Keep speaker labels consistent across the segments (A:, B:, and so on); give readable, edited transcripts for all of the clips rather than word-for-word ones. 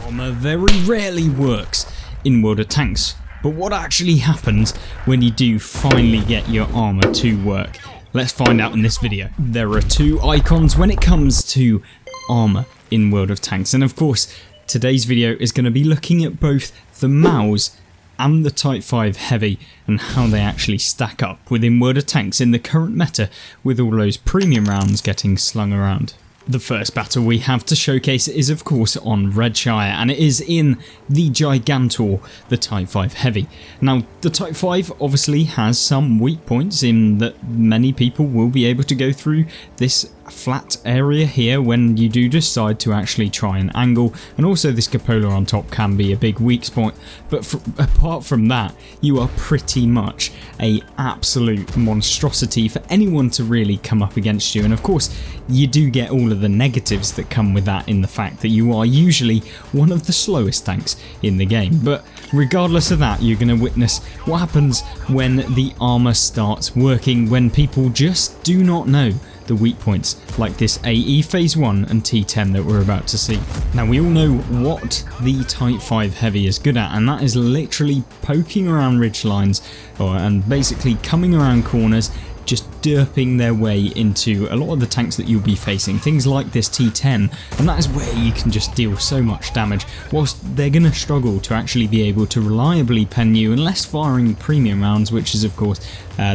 A: Armor very rarely works in World of Tanks, but what actually happens when you do finally get your armor to work? Let's find out in this video. There are two icons when it comes to armor in World of Tanks, and of course today's video is going to be looking at both the Maus and the Type 5 Heavy and how they actually stack up within World of Tanks in the current meta with all those premium rounds getting slung around. The first battle we have to showcase is of course on Redshire, and it is in the Gigantor, the Type 5 Heavy. Now the Type 5 obviously has some weak points in that many people will be able to go through this flat area here when you do decide to actually try and angle, and also this cupola on top can be a big weak spot, but apart from that you are pretty much a absolute monstrosity for anyone to really come up against you. And of course you do get all of the negatives that come with that in the fact that you are usually one of the slowest tanks in the game, but regardless of that you're going to witness what happens when the armor starts working, when people just do not know the weak points like this AE phase 1 and T10 that we're about to see. Now we all know what the Type 5 Heavy is good at, and that is literally poking around ridge lines and basically coming around corners, just derping their way into a lot of the tanks that you'll be facing, things like this T10, and that is where you can just deal so much damage, whilst they're going to struggle to actually be able to reliably pen you unless firing premium rounds, which is of course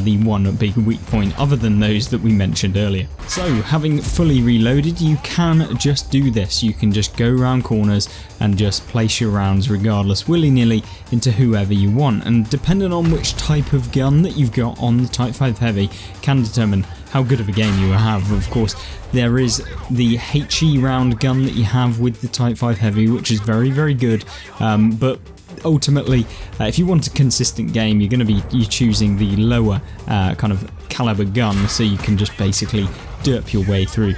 A: the one big weak point other than those that we mentioned earlier. So having fully reloaded, you can just do this. You can just go around corners and just place your rounds regardless willy-nilly into whoever you want, and depending on which type of gun that you've got on the Type 5 Heavy can determine how good of a game you have. Of course there is the HE round gun that you have with the Type 5 Heavy, which is very good, but ultimately if you want a consistent game you're going to be choosing the lower kind of caliber gun, so you can just basically derp your way through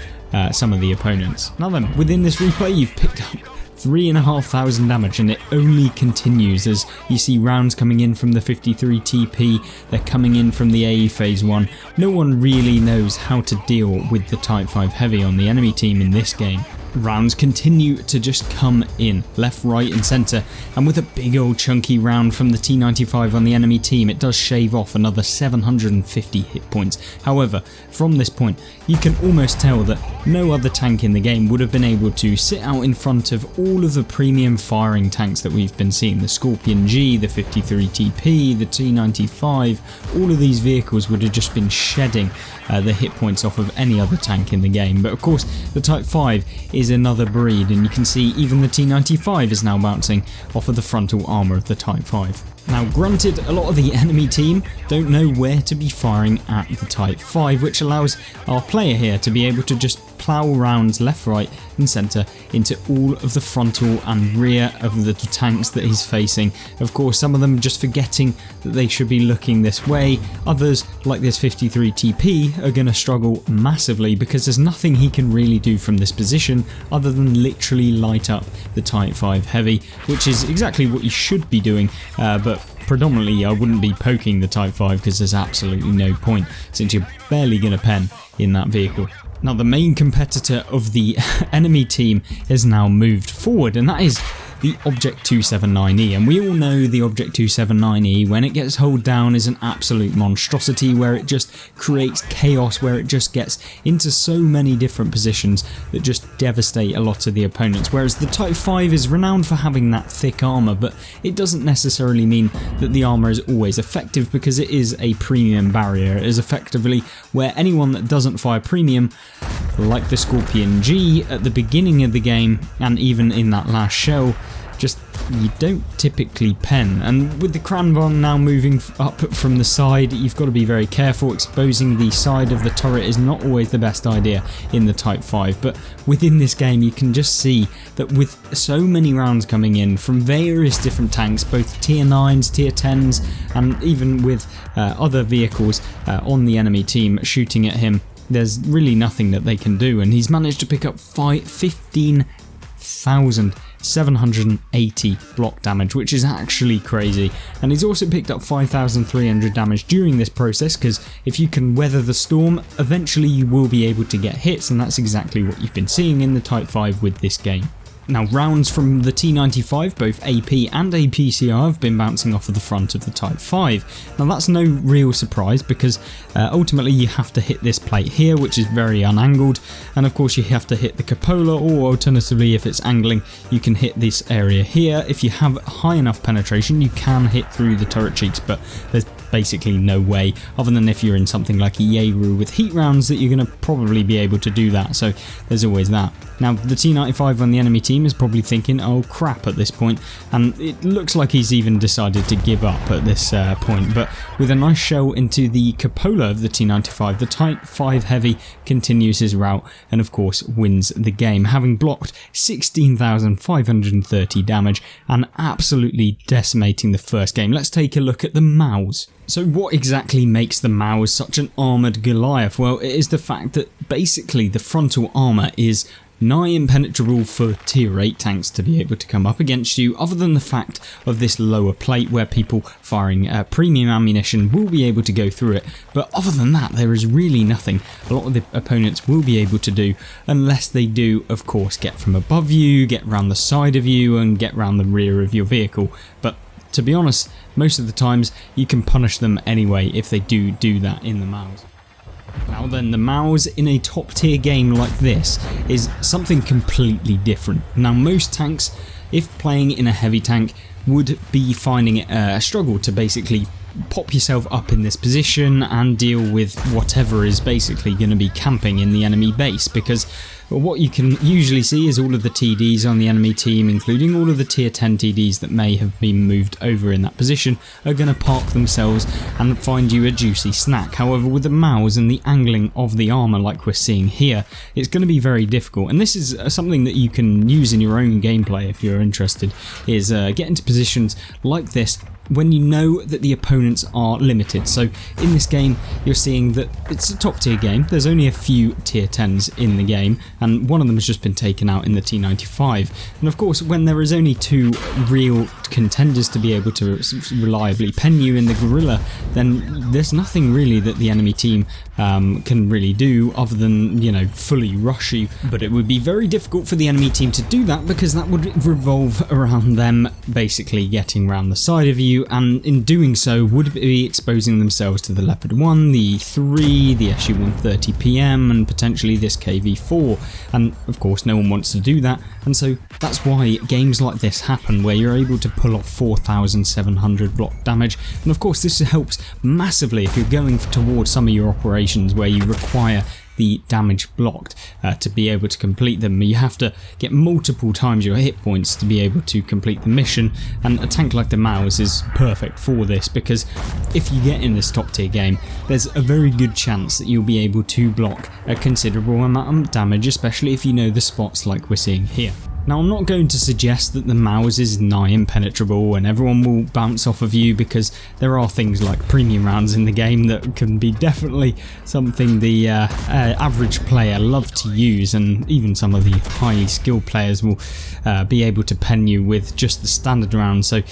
A: some of the opponents. Now then, within this replay you've picked up 3,500 damage, and it only continues as you see rounds coming in from the 53 TP, they're coming in from the AE phase 1. No one really knows how to deal with the Type 5 Heavy on the enemy team in this game. Rounds continue to just come in left, right and centre, and with a big old chunky round from the T95 on the enemy team, it does shave off another 750 hit points. However, from this point you can almost tell that no other tank in the game would have been able to sit out in front of all of the premium firing tanks that we've been seeing. The Scorpion G, the 53 TP, the T95, all of these vehicles would have just been shedding the hit points off of any other tank in the game. But of course the Type 5 is another breed, and you can see even the T95 is now bouncing off of the frontal armour of the Type 5. Now granted, a lot of the enemy team don't know where to be firing at the Type 5, which allows our player here to be able to just plough rounds left, right and centre into all of the frontal and rear of the tanks that he's facing. Of course some of them just forgetting that they should be looking this way, others like this 53 TP are going to struggle massively because there's nothing he can really do from this position other than literally light up the Type 5 Heavy, which is exactly what you should be doing, but predominantly I wouldn't be poking the Type 5 because there's absolutely no point since you're barely going to pen in that vehicle. Now the main competitor of the enemy team has now moved forward, and that is the Object 279E, and we all know the Object 279E, when it gets held down, is an absolute monstrosity where it just creates chaos, where it just gets into so many different positions that just devastate a lot of the opponents, whereas the Type 5 is renowned for having that thick armour, but it doesn't necessarily mean that the armour is always effective because it is a premium barrier. It is effectively where anyone that doesn't fire premium, like the Scorpion G at the beginning of the game and even in that last shell, just you don't typically pen. And with the Cranbon now moving up from the side, you've got to be very careful. Exposing the side of the turret is not always the best idea in the Type 5, but within this game you can just see that with so many rounds coming in from various different tanks, both tier 9s, tier 10s and even with other vehicles on the enemy team shooting at him, there's really nothing that they can do, and he's managed to pick up 15,780 block damage, which is actually crazy. And he's also picked up 5,300 damage during this process, because if you can weather the storm, eventually you will be able to get hits, and that's exactly what you've been seeing in the Type 5 with this game. Now rounds from the T95, both AP and APCR, have been bouncing off of the front of the Type 5. Now that's no real surprise because ultimately you have to hit this plate here, which is very unangled, and of course you have to hit the cupola, or alternatively if it's angling you can hit this area here. If you have high enough penetration you can hit through the turret cheeks, but there's basically no way, other than if you're in something like a Yaeru with heat rounds, that you're going to probably be able to do that, so there's always that. Now the T95 on the enemy team is probably thinking, oh crap at this point, and it looks like he's even decided to give up at this point, but with a nice shell into the cupola of the T95, the Type 5 Heavy continues his route and of course wins the game, having blocked 16,530 damage and absolutely decimating the first game. Let's take a look at the Maus. So what exactly makes the Maus such an armoured Goliath? Well, it is the fact that basically the frontal armour is nigh impenetrable for tier 8 tanks to be able to come up against you, other than the fact of this lower plate where people firing premium ammunition will be able to go through it, but other than that there is really nothing a lot of the opponents will be able to do, unless they do of course get from above you, get round the side of you and get round the rear of your vehicle. But to be honest, most of the times you can punish them anyway if they do that in the Maus. Now then, the Maus in a top tier game like this is something completely different. Now most tanks, if playing in a heavy tank, would be finding it a struggle to basically pop yourself up in this position and deal with whatever is basically going to be camping in the enemy base, because what you can usually see is all of the TDs on the enemy team, including all of the tier 10 TDs that may have been moved over in that position, are going to park themselves and find you a juicy snack. However, with the Maus and the angling of the armour like we're seeing here, it's going to be very difficult, and this is something that you can use in your own gameplay if you're interested, is get into positions like this when you know that the opponents are limited. So in this game you're seeing that it's a top tier game, there's only a few tier 10s in the game and one of them has just been taken out in the T95, and of course when there is only two real contenders to be able to reliably pen you in the gorilla, then there's nothing really that the enemy team can really do other than, you know, fully rush you. But it would be very difficult for the enemy team to do that because that would revolve around them basically getting around the side of you, and in doing so would be exposing themselves to the Leopard 1, the E3, the SU-130 PM and potentially this KV-4, and of course no one wants to do that, and so that's why games like this happen where you're able to pull off 4,700 block damage. And of course this helps massively if you're going towards some of your operations where you require the damage blocked to be able to complete them. You have to get multiple times your hit points to be able to complete the mission, and a tank like the Maus is perfect for this because if you get in this top tier game there's a very good chance that you'll be able to block a considerable amount of damage, especially if you know the spots like we're seeing here. Now I'm not going to suggest that the Maus is nigh impenetrable and everyone will bounce off of you, because there are things like premium rounds in the game that can be definitely something the average player love to use, and even some of the highly skilled players will be able to pen you with just the standard round. So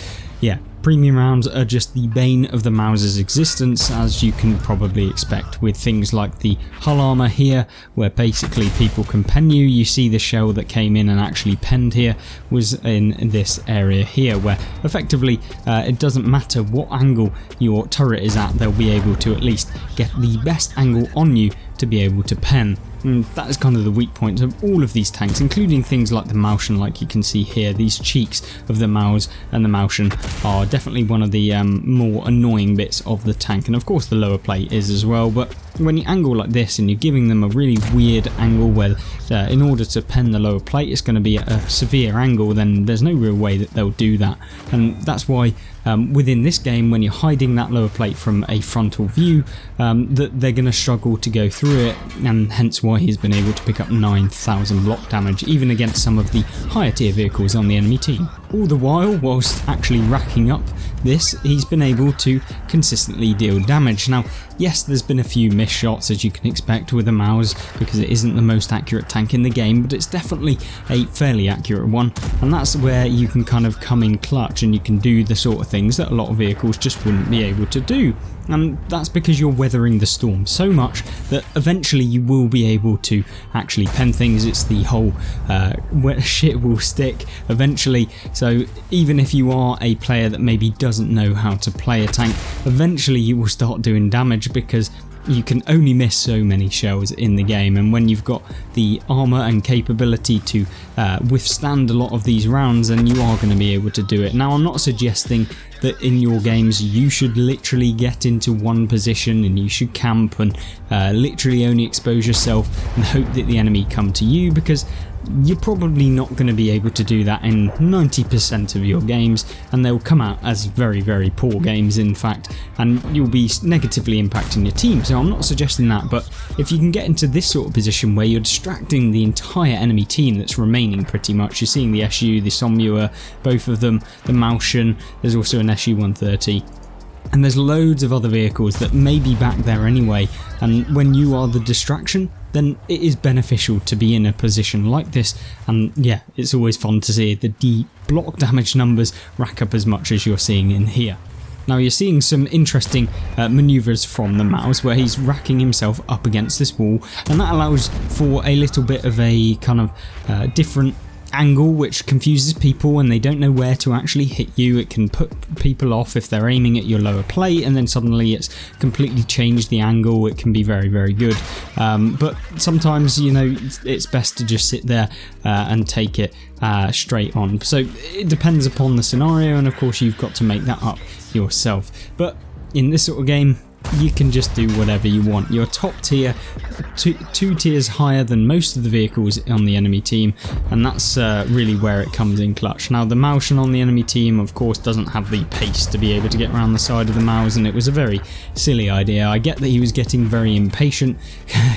A: yeah, premium rounds are just the bane of the Maus's existence, as you can probably expect, with things like the hull armour here where basically people can pen you. You see the shell that came in and actually penned here was in this area here, where effectively it doesn't matter what angle your turret is at, they'll be able to at least get the best angle on you to be able to pen. And that is kind of the weak point of all of these tanks, including things like the Maushan, like you can see here. These cheeks of the Maus and the Maushan are definitely one of the more annoying bits of the tank, and of course the lower plate is as well. But when you angle like this and you're giving them a really weird angle where in order to pen the lower plate it's going to be at a severe angle, then there's no real way that they'll do that. And that's why within this game, when you're hiding that lower plate from a frontal view, that they're going to struggle to go through it, and hence why he's been able to pick up 9,000 block damage even against some of the higher tier vehicles on the enemy team. All the while, whilst actually racking up this, he's been able to consistently deal damage. Now yes, there's been a few missed shots as you can expect with the Maus because it isn't the most accurate tank in the game, but it's definitely a fairly accurate one, and that's where you can kind of come in clutch and you can do the sort of things that a lot of vehicles just wouldn't be able to do. and that's because you're weathering the storm so much that eventually you will be able to actually pen things. It's the whole shit will stick eventually, so even if you are a player that maybe doesn't know how to play a tank, eventually you will start doing damage because you can only miss so many shells in the game, and when you've got the armour and capability to withstand a lot of these rounds, then you are going to be able to do it. Now, I'm not suggesting that in your games you should literally get into one position and you should camp and literally only expose yourself and hope that the enemy come to you, because you're probably not going to be able to do that in 90% of your games, and they'll come out as very, very poor games in fact, and you'll be negatively impacting your team. So I'm not suggesting that, but if you can get into this sort of position where you're distracting the entire enemy team that's remaining pretty much, you're seeing the SU, the Somua, both of them, the Maushan, there's also an SU-130, and there's loads of other vehicles that may be back there anyway, and when you are the distraction, then it is beneficial to be in a position like this. And yeah, it's always fun to see the block damage numbers rack up as much as you're seeing in here. Now, you're seeing some interesting manoeuvres from the mouse where he's racking himself up against this wall, and that allows for a little bit of a kind of different angle which confuses people and they don't know where to actually hit you. It can put people off if they're aiming at your lower plate and then suddenly it's completely changed the angle. It can be very, very good, but sometimes, you know, it's best to just sit there and take it straight on. So it depends upon the scenario, and of course you've got to make that up yourself. But in this sort of game, you can just do whatever you want. You're top tier, two tiers higher than most of the vehicles on the enemy team, and that's really where it comes in clutch. Now, the Maushan on the enemy team, of course, doesn't have the pace to be able to get around the side of the Maus, and it was a very silly idea. I get that he was getting very impatient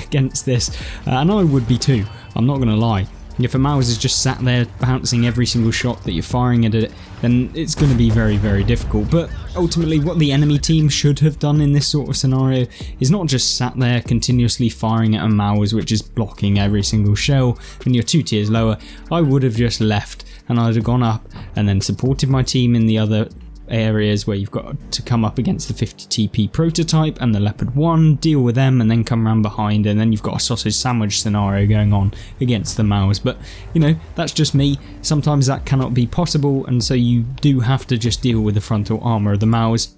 A: against this, and I would be too, I'm not going to lie. If a Maus is just sat there bouncing every single shot that you're firing at it, then it's going to be very, very difficult. But ultimately, what the enemy team should have done in this sort of scenario is not just sat there continuously firing at a Maus which is blocking every single shell and you're 2 tiers lower. I would have just left and I'd have gone up and then supported my team in the other areas where you've got to come up against the 50 TP prototype and the Leopard 1, deal with them, and then come around behind, and then you've got a sausage sandwich scenario going on against the Maus. But you know, that's just me. Sometimes that cannot be possible, and so you do have to just deal with the frontal armor of the Maus.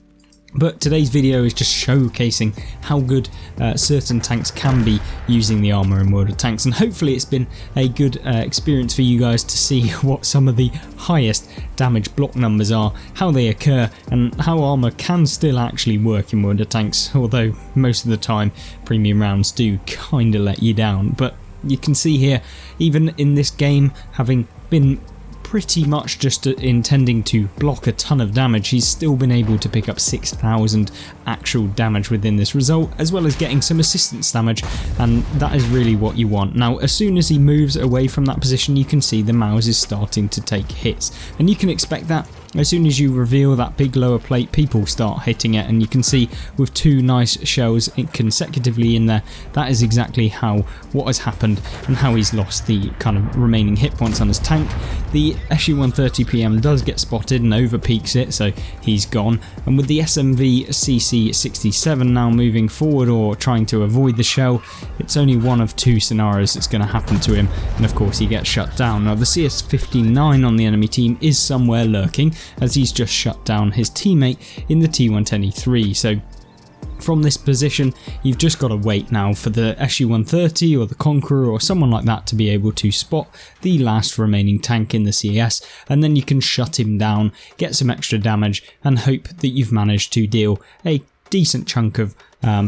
A: But today's video is just showcasing how good certain tanks can be using the armour in World of Tanks, and hopefully it's been a good experience for you guys to see what some of the highest damage block numbers are, how they occur, and how armour can still actually work in World of Tanks, although most of the time premium rounds do kinda let you down. But you can see here, even in this game, having been pretty much just intending to block a ton of damage, he's still been able to pick up 6,000 actual damage within this result, as well as getting some assistance damage, and that is really what you want. Now, as soon as he moves away from that position, you can see the Maus is starting to take hits, and you can expect that. As soon as you reveal that big lower plate, people start hitting it, and you can see with 2 nice shells consecutively in there, that is exactly what has happened and how he's lost the kind of remaining hit points on his tank. The SU-130 PM does get spotted and overpeaks it, so he's gone, and with the SMV CC-67 now moving forward or trying to avoid the shell, it's only one of 2 scenarios that's going to happen to him, and of course he gets shut down. Now, the CS-59 on the enemy team is somewhere lurking, as he's just shut down his teammate in the T-110E3. So from this position, you've just got to wait now for the SU-130 or the Conqueror or someone like that to be able to spot the last remaining tank in the CS, and then you can shut him down, get some extra damage, and hope that you've managed to deal a decent chunk of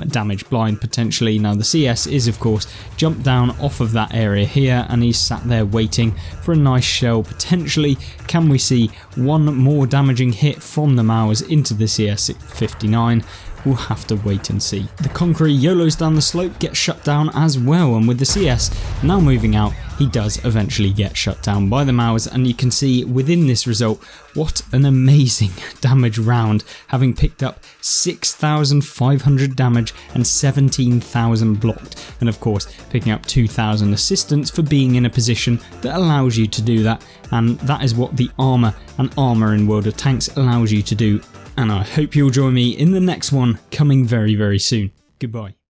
A: damage blind potentially. Now, the CS is of course jumped down off of that area here, and he's sat there waiting for a nice shell potentially. Can we see one more damaging hit from the Maus into the CS-59? We'll have to wait and see. The Conqueror YOLOs down the slope, gets shut down as well, and with the CS now moving out, he does eventually get shut down by the Maus, and you can see within this result what an amazing damage round, having picked up 6,500 damage and 17,000 blocked, and of course picking up 2,000 assistance for being in a position that allows you to do that, and that is what the armour and armour in World of Tanks allows you to do. and I hope you'll join me in the next one coming very, very soon. Goodbye.